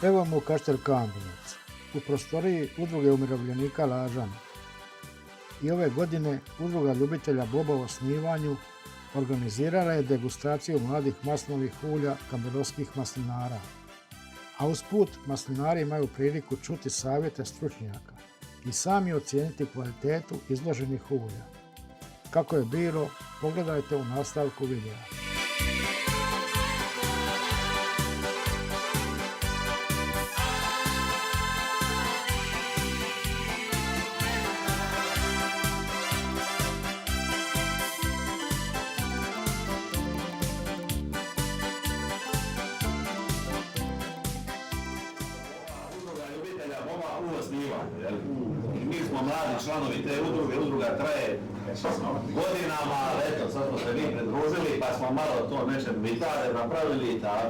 Evo mu Kaštel Kambunac, u prostoriji Udruge umirovljenika Lažan. I ove godine Udruga ljubitelja boba u osnivanju organizirala je degustaciju mladih maslinovih ulja kambunovskih maslinara. A usput maslinari imaju priliku čuti savjete stručnjaka i sami ocijeniti kvalitetu izloženih ulja. Kako je bilo, pogledajte u nastavku videa. Mi smo mladi članovi te udruge, udruga traje godinama, ali eto, sad smo se mi pridružili pa smo malo to nečem vitade napravili i tako.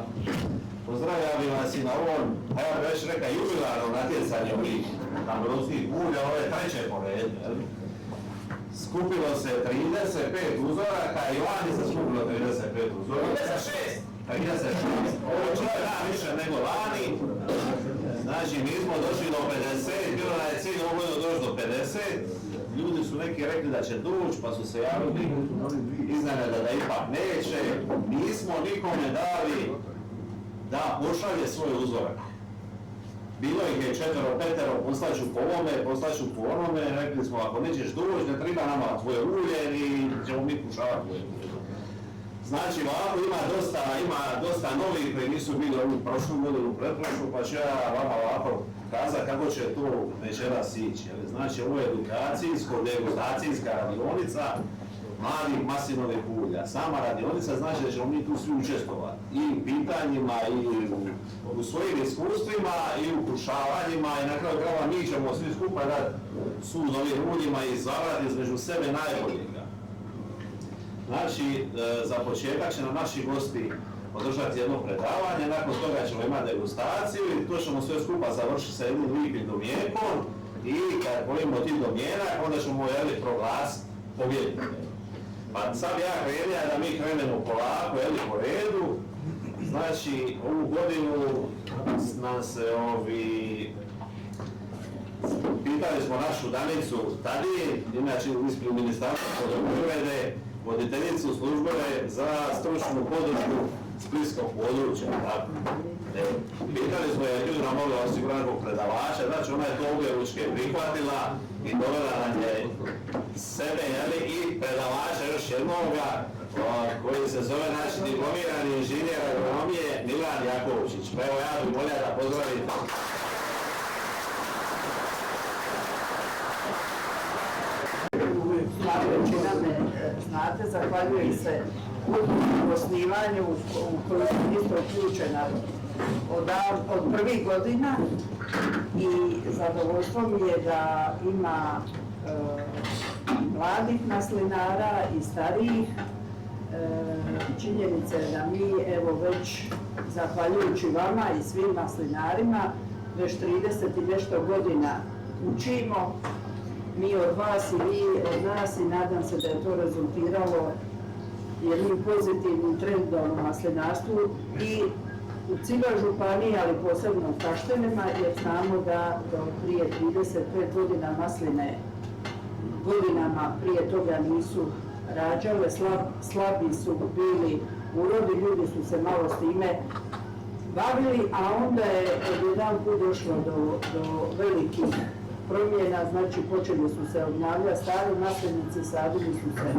Pozdravljam vas i na ovom, a ja bih već rekao, jubilarnom natjecanju ovih kambunovskih ulja, ove treće po redu. Skupilo se 35 uzoraka i vani se skupilo 35 uzoraka. 36! Ovo je više nego vani. Znači, mi smo došli do 50, bilo nam je cilj ovo doći do 50. Ljudi su neki rekli da će doći, pa su se javili iznenada da ipak neće. Nismo nikome dali da pošalje svoj uzorak. Bilo ih je 4-5, poslaću po ovome, poslaću po onome. Rekli smo, ako nećeš doći, ne treba nama tvoje ulje i ćemo mi pušavati tvoje ulje. Znači, ovako ima dosta novih koji nisu bili ovu prošlu godinu, pretprošlu, pa ću ja vama ovako kazati kako će to večeras ići. Znači, ovo je degustacijska radionica mladih maslinovih ulja. Sama radionica znači da ćemo mi tu svi učestvovati i u pitanjima, i u svojim iskustvima, i u kušavanjima, i na kraju krajeva mi ćemo svi skupa dati sud ovim uljima i izabrati između sebe najboljega. Znači, za početak će nam naši gosti održati jedno predavanje, nakon toga ćemo imati degustaciju i to ćemo sve skupa završiti sa jednim lijepim domjenkom i kad pojemo tih domjenak, onda ćemo proglasiti pobjednike. Pa sad ja krenuo da mi krenemo polako, po redu. Znači, ovu godinu nam se pitali smo našu Danicu Tadin, inače ispred Ministarstva poljoprivrede, voditeljicu službe za stručnu podršku splitskog područja. Pitali smo je ljudi nam mogla osigurati predavača, znači ona je to objeručke prihvatila i dovela nam je sebe i predavača još jednoga koji se zove naš diplomirani inženjer agronomije Milan Jakovčić. Pa evo ja bih volio da pozdravite. Većina me znate, zahvaljujem se u osnivanju u kojoj sam isto uključena od prvih godina i zadovoljstvo mi je da ima mladih maslinara i starijih. Činjenica je da mi evo već zahvaljujući vama i svim maslinarima već 30 i nešto godina učimo. Mi od vas i vi od nas i nadam se da je to rezultiralo jednim pozitivnim trendom u maslinarstvu i u cijeloj županiji, ali posebno u Kaštelima, jer znamo da do prije 35 godina masline godinama prije toga nisu rađale, slabi su bili urodi, ljudi su se malo s time bavili, a onda je jedan put došlo do velikih promjena, znači počeli su se obnavljati stari maslinici, sadili su se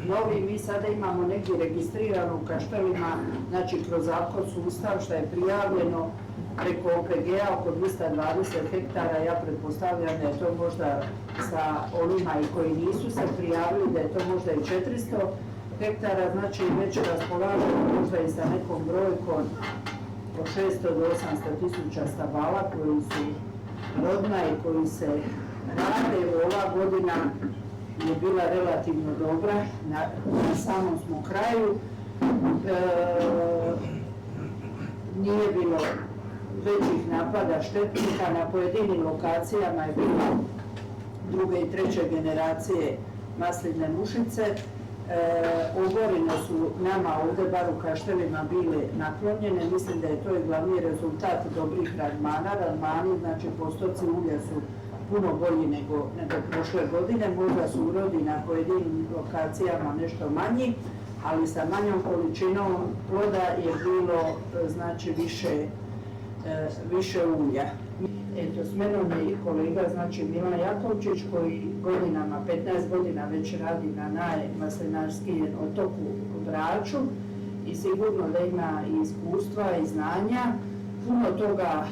novi. Mi sada imamo negdje registrirano u Kaštelima, znači kroz AKO sustav što je prijavljeno preko OPG-a oko 220 hektara. Ja pretpostavljam da je to možda sa onima i koji nisu se prijavili, da je to možda i 400 hektara, znači već raspolažemo možda i sa nekom brojkom od 600 do 800 tisuća stabala koji su rodna i koji se rade. Ova godina je bila relativno dobra, na samom smo kraju. Nije bilo većih napada štetnika, na pojedinim lokacijama je bilo druge i treće generacije masline mušice. Oborine su nama ovdje bar u Kaštelima bile naklonjene. Mislim da je to i glavni rezultat dobrih radmana. Radmani, znači postoci ulja su puno bolji nego prošle godine. Možda su urodi na pojedinim lokacijama nešto manji, ali sa manjom količinom ploda je bilo znači više ulja. Eto, s menom je kolega, znači Milan Jakovčić, koji godinama, 15 godina već radi na najmaslinarskijem otoku Braču i sigurno da ima i iskustva i znanja. Puno toga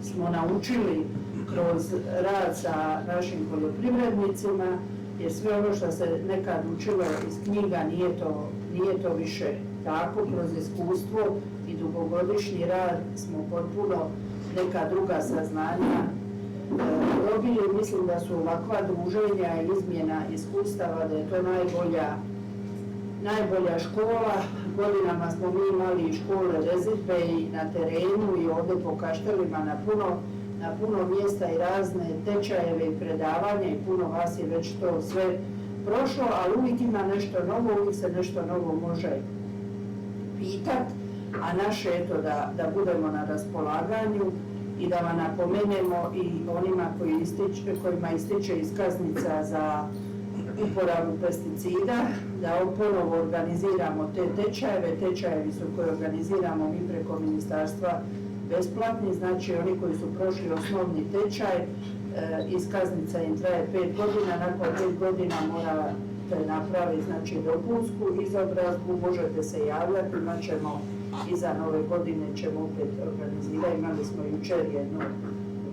smo naučili kroz rad sa našim poljoprivrednicima, jer sve ono što se nekad učilo iz knjiga nije to više tako. Kroz iskustvo i dugogodišnji rad smo potpuno neka druga saznanja dobili. Mislim da su ovakva druženja i izmjena iskustava, da je to najbolja škola. Godinama smo mi imali i škole rezidbe i na terenu i ovdje po Kaštelima na puno mjesta i razne tečajeve i predavanja i puno vas je već to sve prošlo, ali uvijek ima nešto novo, uvijek se nešto novo može pitati, a naše je to da budemo na raspolaganju i da vam napomenemo i onima kojima ističe iskaznica za uporabu pesticida, da ponovo organiziramo te tečajeve. Tečajevi su koje organiziramo mi preko ministarstva besplatni, znači oni koji su prošli osnovni tečaj, iskaznica im traje 5 godina, nakon 5 godina morate napraviti znači dopunsku izobrazbu, možete se javljati, imat ćemo iza nove godine ćemo opet organizirati, imali smo jučer jednu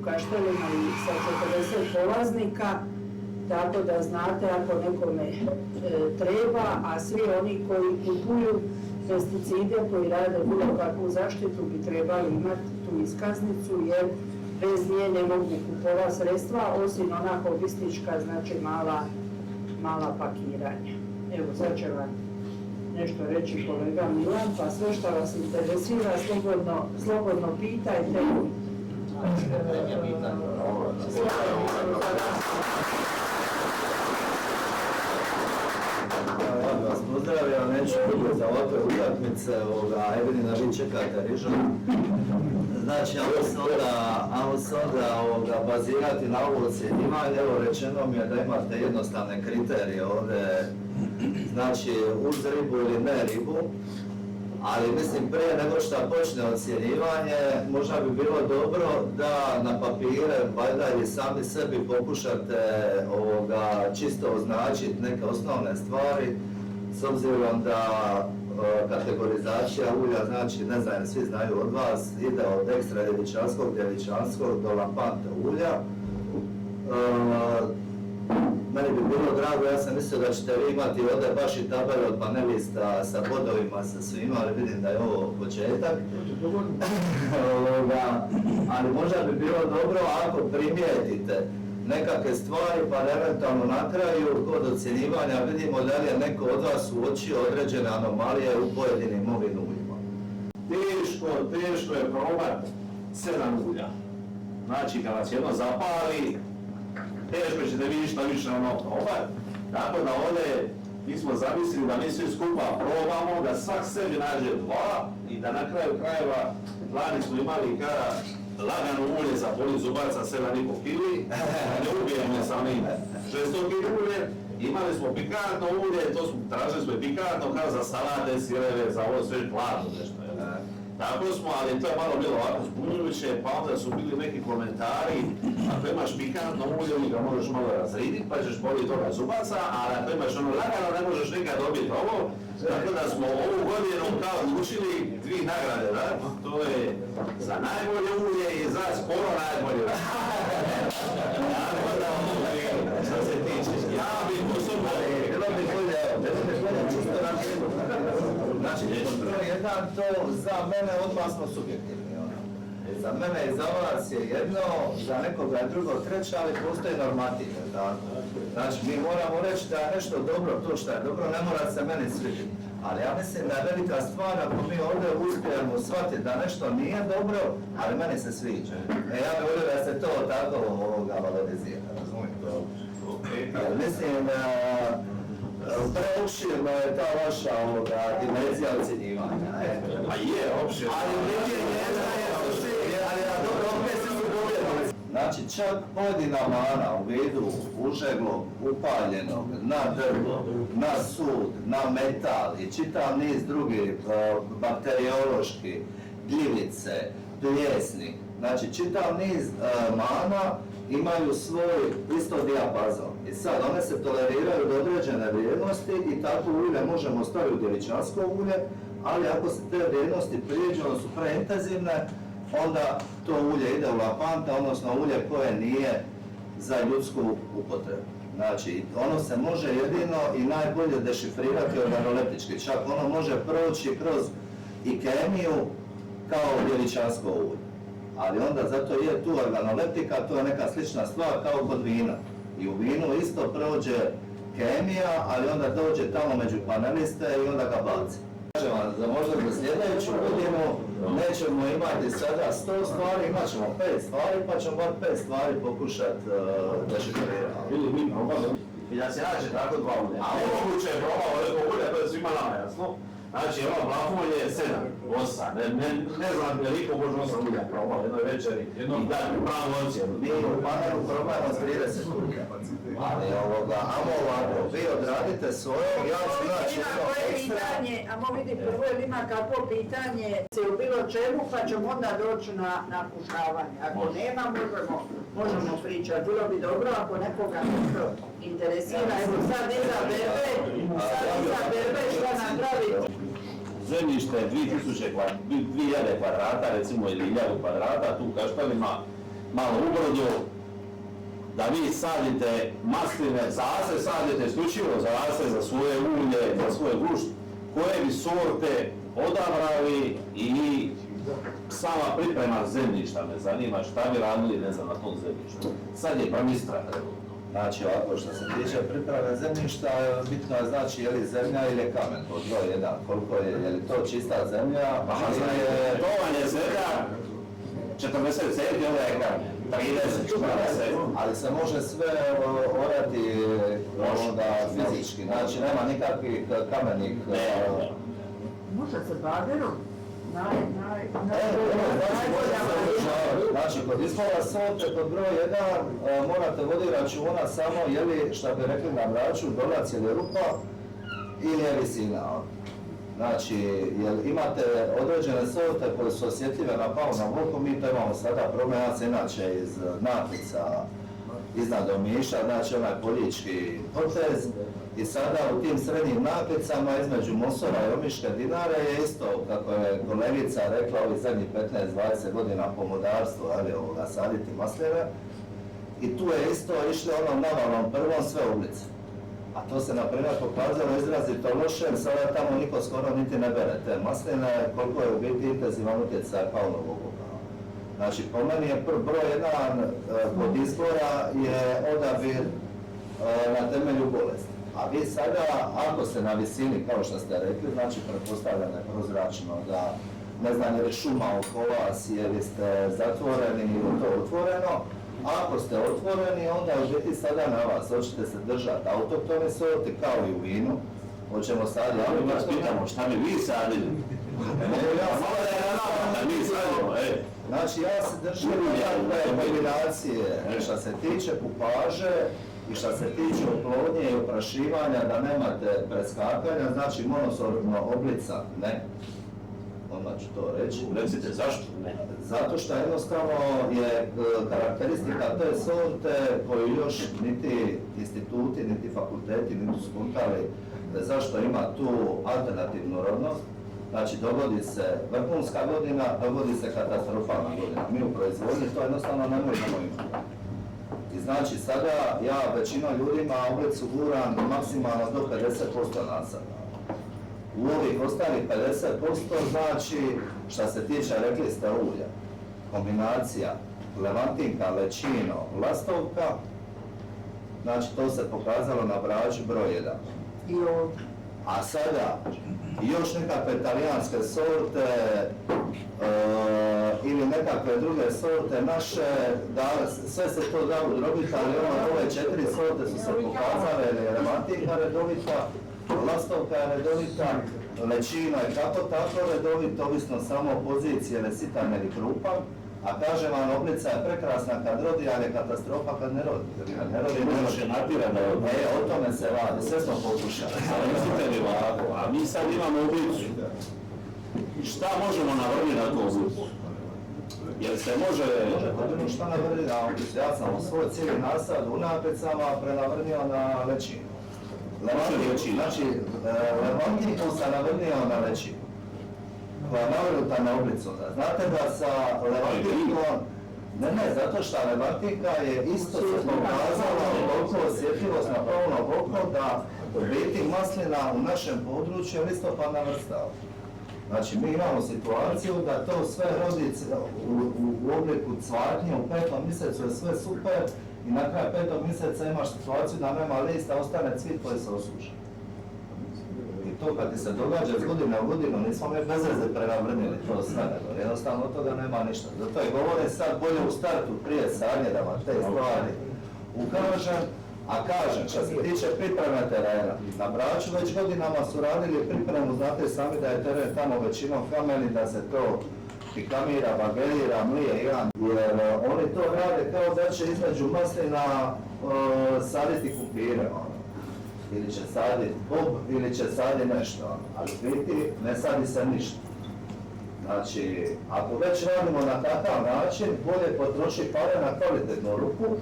u Kaštelima i sa 40 polaznika, tako da znate ako nekome treba, a svi oni koji kupuju pesticide, koji rade bilo kakvu zaštitu, bi trebali imati tu iskaznicu, jer bez nje ne mogu kupovati sredstva, osim ona hobistička, znači mala pakiranja. Evo, sad će vam nešto reći kolega Milan, pa sve što vas interesira, slobodno pitajte. Pozdravljam, neću biti za ovakve utakmice, vidim da vi čekate rižu. Znači, ajmo se onda bazirati na ovo ocjenjivanje. Evo, rečeno mi je da imate jednostavne kriterije ovdje, znači uz ribu ili ne ribu, ali mislim prije nego što počne ocjenjivanje, možda bi bilo dobro da na papire, valjda ili sami sebi pokušate čisto označiti neke osnovne stvari, s obzirom da kategorizacija ulja, znači, ne znam, svi znaju od vas, ide od ekstra djevičanskog do lampante ulja. Meni bi bilo drago, ja sam mislio da ćete vi imati ovdje baš i tabele od panelista sa bodovima, sa svima, ali vidim da je ovo početak. Ali možda bi bilo dobro ako primijetite nekakve stvari, pa eventualno na kraju kod ocjenjivanja vidimo da li je neko od vas uočio određene anomalije u pojedinim ovim uljima. Teško je probati 7 ulja. Znači kad vas jedno zapali, teško ćete vi ništa više probati. Tako da ovdje mi smo zamislili da mi svi skupa probamo, da svak sebi nađe 2 i da na kraju krajeva lani smo imali kada lagano ulje za poli zubaca 7,5 kili, ne ubijemo sa onim 600 kili ulje, imali smo pikantno ulje, tražili smo i pikantno kao za salate, sireve, za ovo sve hladno nešto. Tako smo, ali to je malo bilo ovako zbunjujuće, pa onda su bili neki komentari, ako imaš pikantno ulje, onda ga možeš malo razriditi, pa ćeš politi toga zubaca, ali ako imaš ono lagano, ne možeš nikad dobiti ovo. Tako da smo ovu godinu kao učili 2 nagrade, da? To je za najbolje ulje i za skoro najbolje. Tako da što se tiče, ja bih osobno... Znači, broj 1, to za mene odmah smo subjektivni. Za mene i za vas je jedno, za nekoga je drugo, treće, ali postoji normativ. Znači, mi moramo reći da je nešto dobro, to što je dobro, ne mora se meni svidjeti. Ali ja mislim da je velika stvar ako mi ovdje uspijemo shvatiti da nešto nije dobro, ali meni se sviđa. Ja bih volio da se to tako valorizira, razumijem to. Mislim, Preopširno je ta vaša dimenzija ocjenjivanja. Pa je, opšte. Ali dobro, opet se su povjedili. Znači, čak pojedina mana u vidu užeglog, upaljenog, na drvo, na sud, na metal i čitav niz drugih bakteriološki, gljivice, pljesni, znači čitav niz mana imaju svoj isto dijapazon. I sad one se toleriraju do određene vrijednosti i takvo ulje možemo staviti u djevičansko ulje, ali ako se te vrijednosti prijeđu, ono su preintenzivne, onda to ulje ide u lapante, odnosno ulje koje nije za ljudsku upotrebu. Znači, ono se može jedino i najbolje dešifrirati organoleptički, čak ono može proći kroz i kemiju kao djevičansko ulje. Ali onda zato je tu organoleptika, to je neka slična stvar kao kod vina. I u vinu isto prođe kemija, ali onda dođe tamo među paneliste i onda ga baci. Kažem vam, za možda za sljedeću godinu nećemo imati sada 100 stvari, imat ćemo 5 stvari, pa ćemo bar 5 stvari pokušati dešifrirati. Ili mi probali. I da se nađe tako dva ulja. A moguće je probao neko ulje, to je svima nama jasno. Znači, ono plafon je 7, 8, ne znam je li možda 8 ulja probao jednoj večeri i dati pravu ocjenu. Mi u panelu probajmo s 30 ulja. Ali amo ovako, vi odradite svoje, ja ću naći jedno ekstra. A mo vidi prvo ili ima kakvo pitanje se u bilo čemu, pa ćemo onda doći na kušavanje. Ako nema, možemo pričati. Bilo bi dobro ako nekoga nešto interesira. Evo sad iza berbe što napraviti. Zemljište je 2000 kvadrata, recimo ili 1000 kvadrata, tu u Kaštelima, malo ubrodu, da vi sadite masline, zase sadite isključivo zase za svoje ulje, za svoje gušt, koje bi sorte odabrali i sama priprema zemljišta me zanima, šta bi radili, ne znam, na tom zemljištu. Sad je premistra trenutno. Znači ovako, što se tiče priprave zemljišta, bitno je znači je li zemlja ili je kamen, to broj jedan, koliko je li to čista zemlja, ili je... To vam je zemlja 40 centi, ovo je kamen, 30, 40. Ali se može sve orati onda fizički, znači nema nikakvih kamenih... Može se bagerom? Znači, kod izbora sorte, kod broj 1, morate voditi računa samo je li, šta bi rekli na Braču, dolac ili rupa ili je visina. Znači, imate određene sorte koje su osjetljive na palno oko, mi to imamo sada, promenjac inače iz Natica, iznad Omiša, znači onaj poljički potez. I sada u tim srednjim naklicama između Mosora i Omiške Dinare je isto, kako je kolegica rekla, ovih zadnjih 15-20 godina pomodarstvo, saditi masline. I tu je isto išli onom navalnom prvom sve ulice. A to se na primjer pokazalo izrazito lošem, sada tamo niko skoro niti ne bere te masline, koliko je u biti intenzivan utjecaj palnog obuka. Znači, po meni je broj 1 kod izbora je odabir na temelju bolesti. A vi sada, ako ste na visini, kao što ste rekli, znači pretpostavljeno je prozračno da, ne znam, je li šuma oko vas, je li ste zatvoreni ili to otvoreno, ako ste otvoreni, onda u biti sada na vas, hoćete se držati autoktone sorti kao i u vinu, hoćemo saditi... Ali vas pitamo, šta bi vi sadili? Znači, ja se držim nekakve kombinacije, što se tiče kupaže, i što se tiče oplodnje i oprašivanja, da nemate preskakanja, znači monosortno oblica, ne. Odmah ću to reći. Recite, zašto ne? Zato što jednostavno je karakteristika te sorte koju još niti instituti, niti fakulteti nisu skontali zašto ima tu alternativnu rodnost. Znači, dogodi se vrhunska godina, dogodi se katastrofalna godina. Mi u proizvodnji to jednostavno ne možemo imati. I znači, sada ja većinom ljudima oblicu guram maksimalno do 50% nasada. U ovih ostalih 50% znači, što se tiče, rekli ste, ulja, kombinacija levantinka, lečino, lastovka, znači to se pokazalo na Braču broj 1. I ovdje. A sada još nekakve talijanske sorte ili nekakve druge sorte naše, sve se to da udrobiti, ali ove 4 sorte su se pokazale, rematika redovita, lastovka je redovita, lečina je kako tako redovita, ovisno samo o poziciji, ili sitan ili krupan. A kažem vam, oblica je prekrasna kad rodi, ali je katastrofa kad ne rodi. Kad ne rodi, ne može natirati. O tome se radi, sve smo pokušali. Ali mislite li ovako, a mi sad imamo oblicu. Šta možemo navrniti na tu oblicu? Jer se može... Možemo šta navrniti na oblicu. Ja sam u svoj cijeli nasad u napecama prenavrnio na lečinu. Znači, levantiku sam navrnio na lečinu. Koja je navrnuta na oblicu. Znate da sa levantikom, ne, zato što levantika je isto se pokazala toliko osjetljivost na pravno oko da u biti maslina u našem području je listopadna vrsta. Znači mi imamo situaciju da to sve rodi u obliku cvatnje u 5. mjesecu je sve super i na kraju 5. mjeseca imaš situaciju da nema lista, ostane cvit koji se osuši. I to kad ti se događa iz godine u godinu, nismo mi bez veze prenavrnili to sve, nego jednostavno od toga nema ništa. Zato je govorim sad bolje u startu prije sadnje da vam te stvari ukažem, a kažem, što se tiče pripreme terena, na Braču već godinama su radili pripremu, znate sami da je teren tamo većinom kameni, da se to pikamira, bagelira, mlije, jer oni to rade kao da će između maslina saditi kumpire. Ili će saditi bob, ili će saditi nešto, ali u biti ne sadi se ništa. Znači, ako već radimo na takav način, bolje potroši pare na kvalitetnu ruku,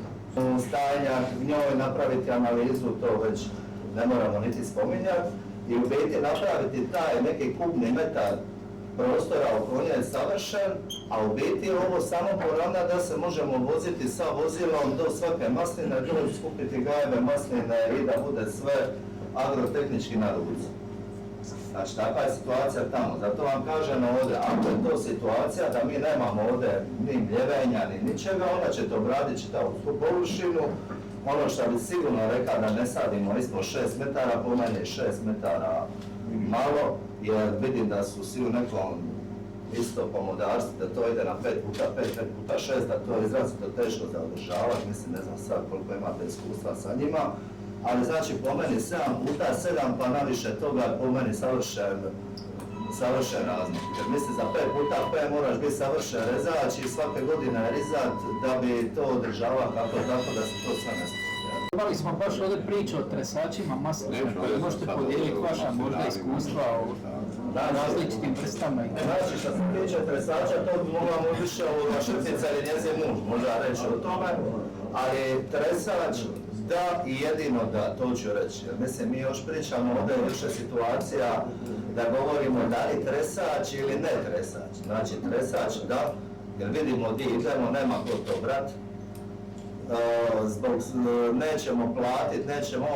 stajanja, njoj napraviti analizu, to već ne moramo niti spominjati, i u biti napraviti taj neki kubni metar prostora oko nje je savršen, a u biti ovo samo poravna da se možemo voziti sa vozilom do svake masline, do skupiti gajeve masline i da bude sve agrotehnički na ruci. Znači, takva je situacija tamo. Zato vam kažem ovdje, ako je to situacija da mi nemamo ovdje ni mljevenja, ni ničega, onda ćete obraditi čitavu površinu. Ono što bi sigurno rekao da ne sadimo ispod 6 metara, po meni 6 metara malo, jer vidim da su svi u nekom isto pomodarstvu, da to ide na 5x5, 5x6, da to je izrazito teško za održavati, mislim ne znam sad koliko imate iskustva sa njima, ali znači po meni 7x7 pa naviše toga po meni savršen razmak. Jer mislim za 5x5 moraš biti savršen rezač i svake godine rezat da bi to održavao kako tako da se to sve ne spođe. Imali smo baš ovdje priču o tresačima masline, koje možete podijeliti vaša možda iskustva o različitim vrstama. Znači što se tiče tresača, to bi mogla više šefica ili njezin muž možda reći o tome, ali tresač da i jedino da, to ću reći. Mislim, mi još pričamo ovdje više situacija da govorimo da li tresač ili ne tresač. Znači tresač da, jer vidimo gdje idemo, nema ko to brat. Nećemo platiti,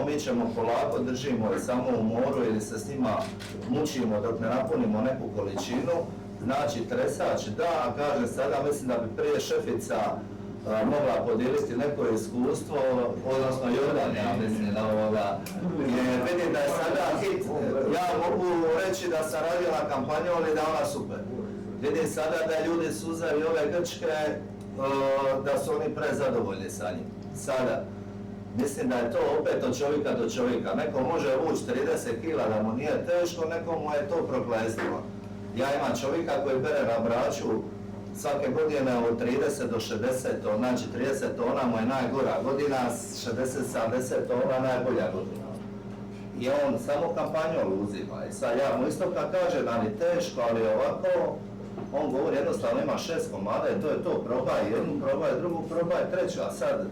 mi ćemo polako, držimo i samo u moru ili se s njima mučimo dok ne napunimo neku količinu. Znači tresač da, a kažem sada, mislim da bi prije šefica mogla podijeliti neko iskustvo, odnosno Jordan, ja mislim na ovoga. Vidim da je sada hit, ja mogu reći da sam radio na kampanju, ali da ona super. Vidim sada da ljudi suzaju ove grčke, da su oni prezadovoljni sa njim. Sada, mislim da je to opet od čovjeka do čovjeka. Neko može vući 30 kila da mu nije teško, nekomu je to prokletstvo. Ja imam čovjeka koji bere na Braču svake godine od 30 do 60 tona, znači 30 tona mu je najgora godina, 60-70 tona najbolja godina. I on samo kampanjol uzima. I sad ja mu isto kad kaže da ni teško, ali ovako, on govori jednostavno ima 6 komada i to je to, probaj jednu, probaj drugu, probaj treću, a sad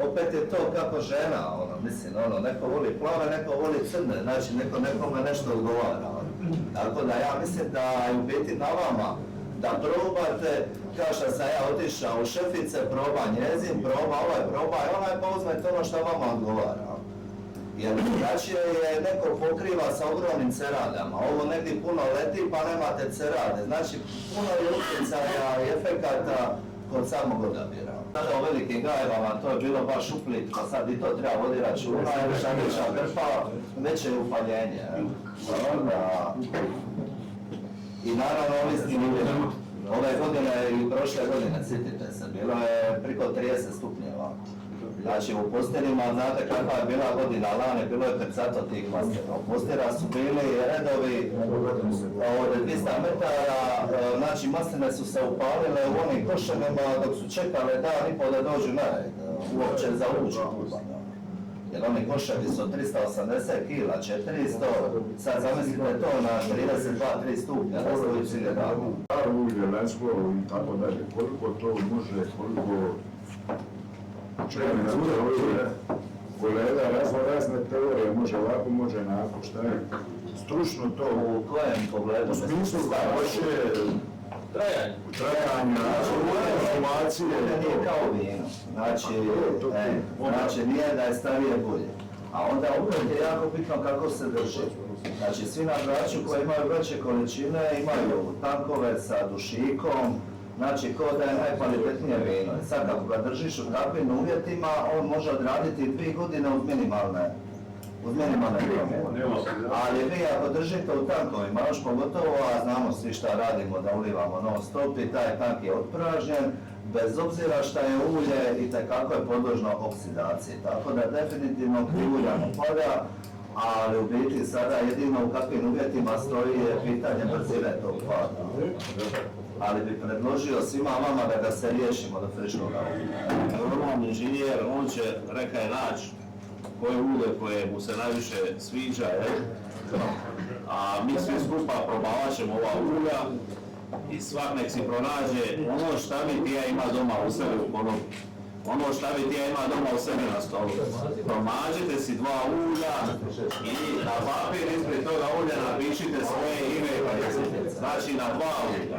opet je to kako žena, mislim, neko voli plave, neko voli crne, znači nekome nešto odgovara. Tako da ja mislim da je u biti na vama da probate, kao što sam ja otišao u šefice, proba njezin, proba onaj, pa uzmete ono što vama odgovara. Jer drugačije je neko pokriva sa ogromnim ceradama, ovo negdje puno leti pa nemate cerade, znači puno je utjecaja i efekata kod samog odabira. Sada u velikim gajevama to je bilo baš uplitko, sad i to treba voditi računa, veća grpa, veće upaljenje. I naravno ovisni uvjetima. Ove godine i prošle godine, sjetite se, bilo je priko 30 stupnjeva. Znači u postelima, znate kakva je bila godina lane, bilo je krcato tih mastera. U postera su bili redovi od 200 metara, znači masline su se upalile u onim koševima dok su čekale dan i pol da dođu na red, uopće za uđu. Jer oni koševi su 380 kila, 400, sad zamislite to na 32-3 stupnja, da stoji cijeli dan. Ulje, lesbo i tako dalje, koliko to može, koliko kolega razne teorije, može ovako, može onako, šta je stručno to U kojem pogledu? u smislu da hoće trajanja, informacije. Nije kao vino, znači nije da je starije bolje. A onda opet je jako bitno kako se drži. Znači svi na braću koji imaju veće količine imaju tankove sa dušikom, znači ko da je najkvalitetnije vino. Sad kako ga držiš u takvim uvjetima, on može odraditi 2 godine uz minimalne promjene. Ali vi ako držite u tankovima, još pogotovo, a znamo svi šta radimo da ulivamo non stop i taj tank je otpražnjen, bez obzira šta je ulje i kako je podložno oksidaciji. Tako da definitivno krivulja ne pada, ali u biti sada jedino u kakvim uvjetima stoji je pitanje brzine tog pada. Ali bi predložio svima vama da ga se riješimo do friškog ulja. Normalni inženjer, on će, rekao je, naći koje ulje koje mu se najviše sviđa, a mi svi skupa probavat ćemo ova ulja i svak nek si pronađe ono šta bi tija ima doma u sebi u konobi. Ono šta bi tija ima doma u sebi na stolu. Pronađite si 2 ulja i na papir ispred toga ulja napišite svoje ime i prezime. Znači na 2 ulja.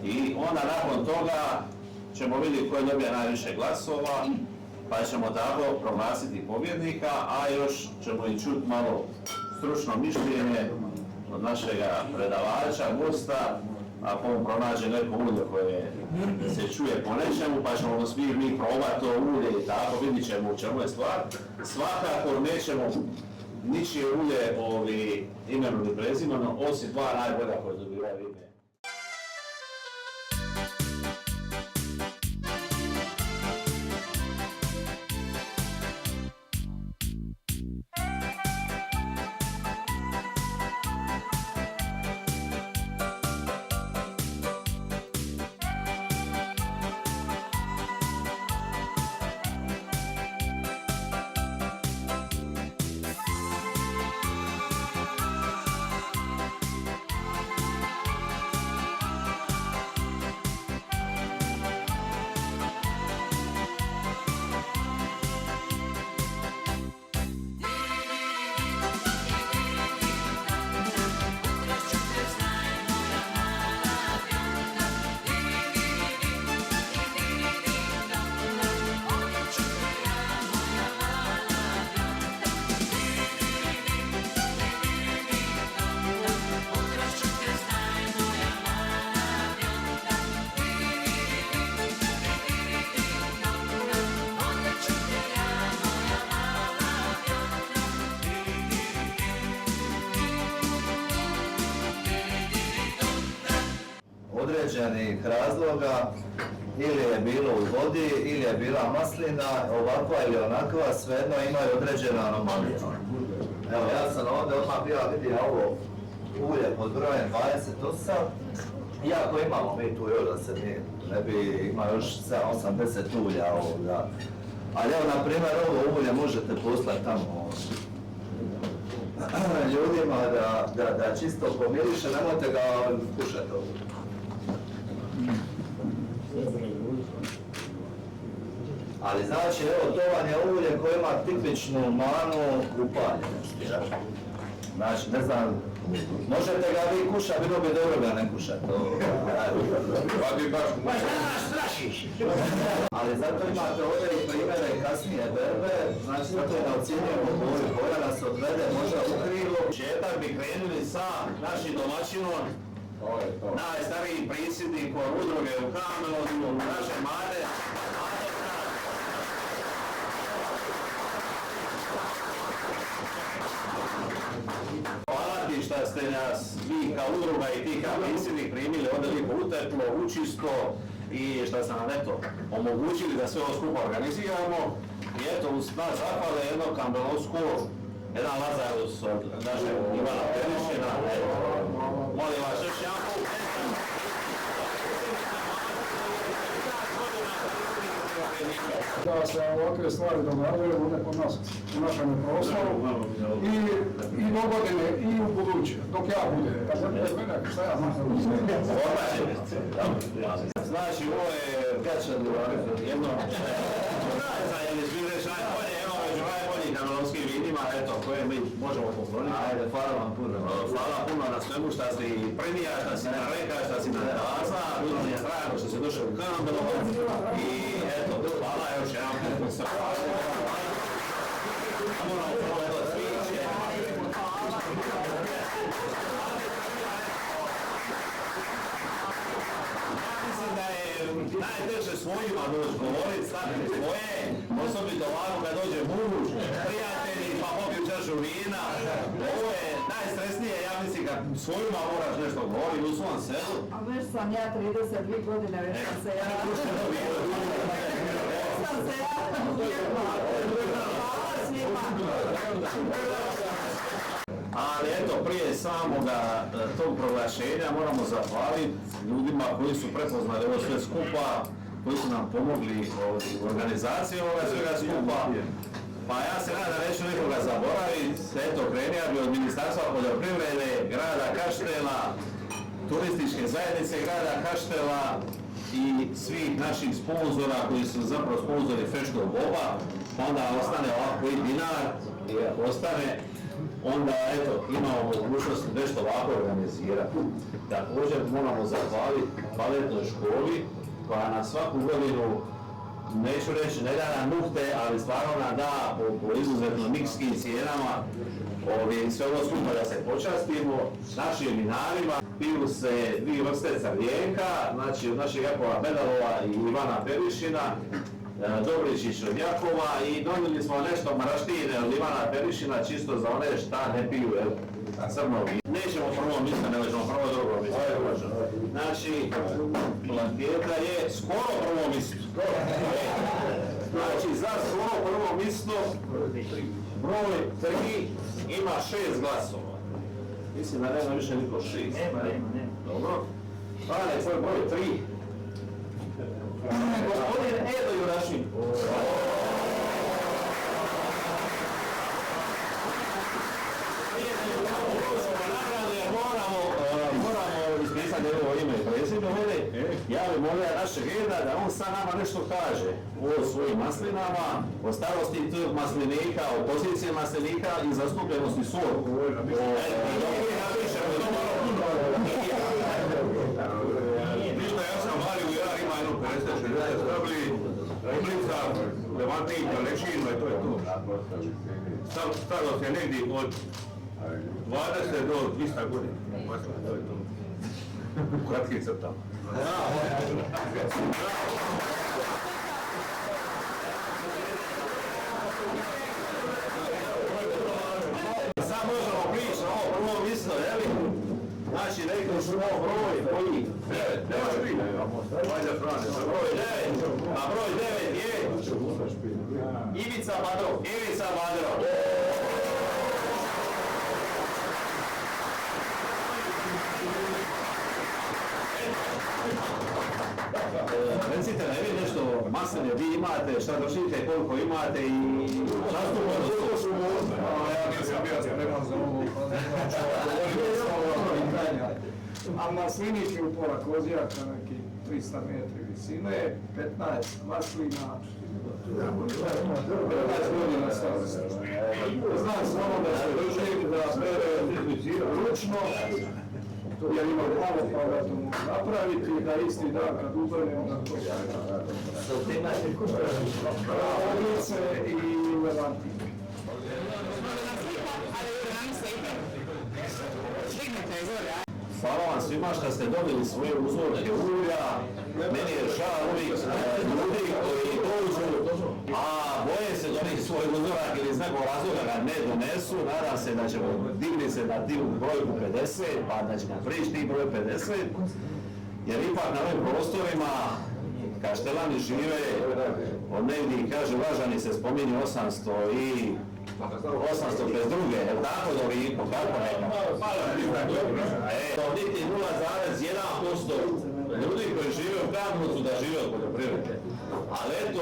I onda nakon toga ćemo vidjeti ko je dobija najviše glasova, pa ćemo tako proglasiti pobjednika, a još ćemo i čuti malo stručno mišljenje od našeg predavača, gosta, ako on pronađe neko ulje koje se čuje po nečemu, pa ćemo svi mi probati to ulje i tako, vidit ćemo u čemu je stvar. Svakako nećemo ničije ulje imenom ni prezimenom, osim 2 najbolja koje dobivaju ime. Određenih razloga, ili je bilo u vodi, ili je bila maslina, ovakva ili onakva, svejedno imaju određene anomalije. Evo, ja sam ovdje odmah bio vidio ovo ulje pod brojem 28, iako imamo mi tu još da se ne bi imao još 80 ulja ovoga. Ali evo, na primjer, ovo ulje možete poslati tamo ljudima da čisto pomiriše, nemojte ga kušati ovo. Ali znači, evo, to vam je ulje koje ima tipičnu manu upaljenosti. Znači, ne znam, možete ga vi kušati, bilo bi dobro ga ne kušati. Ali zato imate ovdje i primjere kasnije berbe, znači zato je da ocjenjujemo boju, koja nas odvede možda u krivo. Početak bi krenuli sa našim domaćinom najstariji predsjednik udruge u Kamelovu, naše Mate. Hvala ti šta ste nas vi kao udruga i ti kao predsjednik primili ovdje lijepo uteplo, učisto i šta ste nam eto omogućili da sve ovo skupa organiziramo. I eto uz nas zahvale jedno Kambelovsko, jedan Lazarus od našeg Ivana Perišina. Molim vas još jedanput. Da se ovakve stvari događaju u nekom u našem prostoru i do godine i u buduće, dok ja budem. Kad ne bude mene, šta ja znam? Znači, ovo je Gača jedno među najboljih kamelovskih vinima, eto, koje mi možemo pokloniti. Ajde, hvala vam puno. Hvala puno na svemu šta si primija, šta si nam reka, šta si nam nalaza, bilo mi je drago što si došao u Kambelovo i eto, hvala još jedan put. Moramo prvo jedno sviće. Mislim da je najteže svojima doći govoriti, staviti svoje, osobito ovako kad dođe muž, prijatelji, pa popiju čašu vina. Ovo je najstresnije, ja mislim, kad svojima moraš nešto govoriti u svom selu. A već sam ja 32 godine, već sam se ja... Hvala svima. Ali eto, prije samoga tog proglašenja moramo zahvaliti ljudima koji su prepoznali ovo sve skupa, koji su nam pomogli u organizaciji ovoga svega skupa. Pa ja se nadam da neću nikoga zaboraviti. Eto, krenija bi od Ministarstva poljoprivrede, grada Kaštela, turističke zajednice grada Kaštela i svih naših sponzora koji su zapravo sponzori Feštov Boba. Onda ostane ovako i dinar i ako ostane, onda eto, imamo mogućnost nešto ovako organizirati. Također moramo zahvaliti baletnoj školi koja na svaku godinu, neću reći ne da nam muhte, ali stvarno nam da po izuzetno nikskim cijenama sve ovo skupa da se počastimo našim vinarima. Piju se dvije vrste crvijenka, znači od našeg Jakova Bedalova i Ivana Perišina, Dobričić od Jakova i donijeli smo nešto maraštine od Ivana Perišina čisto za one šta ne piju crno vino. Nećemo prvo mjesto, nego ćemo prvo drugo mjesto. Znači, plaketa je skoro prvo mjesto. Znači, za skoro prvo mjesto broj 3 ima 6 glasova. Mislim da nema više niko 6. Nema. Dobro. Hvala, tvoj broj 3. Gospodin Edo Jurašin. Moramo ispisati njegovo ime i prezime. Ja bih molio našeg Eda da on sad nama nešto kaže o svojim maslinama, o starosti tog maslinika, o pozicije maslinika i zastupljenosti sortu. Ništa, ja sam valio u Jar, ima jedno 50-60 stabli, Oblica, Levantinka, Lešinva i to je to. Starost je negdje od 20 do 200 godina. To je to. U kratkim crtama. Sad možemo pričati o ovo prvo mislo, jel? Znači, rekli su ovo broj koji? 9. Nemaš biti? Broj 9. A broj 9 je? Ivica Badrov. Ivica Badrov. Recite na vi nešto masline vi imate, šta držite, koliko imate i zastupno su A maslinik je u pola kozijaka, neki 300 metri visine, 15 maslina, 15 godina starosti. Znam samo da se drži, da bere ručno, jer ima malo pa da to mogu napraviti, da isti dan kad ubrne onda to Oblice i Levantine. hvala vam svima što ste dobili svoje uzorke ulja. Meni je žao uvijek ljudi koji dođu, a boje se donijeti svoj uzorak ili iz nekog razloga ga ne donesu. Nadam se da ćemo digni se na tim brojku 50, pa da će nam prići tih broj 50. Jer ipak na ovim prostorima Kaštelani žive od negdje, kaže Vlažani se spominje 800 i 852, je li tako do Liku, kako nekako? To niti 0,1% ljudi koji žive u Kamenicu da žive od poljoprivrede. Ali eto,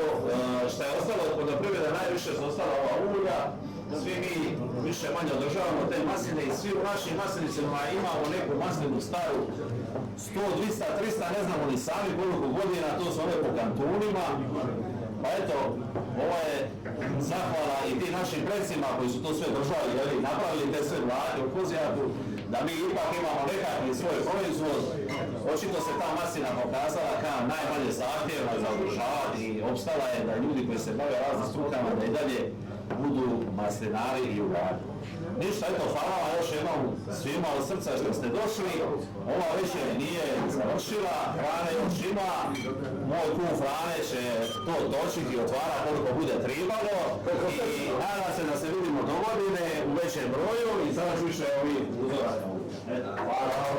što je ostalo od poljoprivrede, najviše su ostala ova ulja. Svi mi više manje održavamo te masline i svi u našim maslinicima imamo neku maslinu staru 100, 200, 300, ne znamo ni sami koliko godina, to su one po kantonima. Pa eto, ova je zahvala i ti našim predsima koji su to sve držali, napravili te sve vlade u Kozjaku, da mi ipak imamo nekakvi svoj proizvod. Očito se ta maslina pokazala kao najmanje zahtjevna za održavati i opstala je da ljudi koji se bave raznim strukama da i dalje budu maslinari i ugari. Ništa, eto, hvala vam još jednom svima od srca što ste došli. Ova večer nije završila, hrane još ima. Moj kum Frane će to točiti i otvara koliko bude tribalo. I nadam se da se vidimo do godine u većem broju i sada ću više ovih uzoraka. Hvala.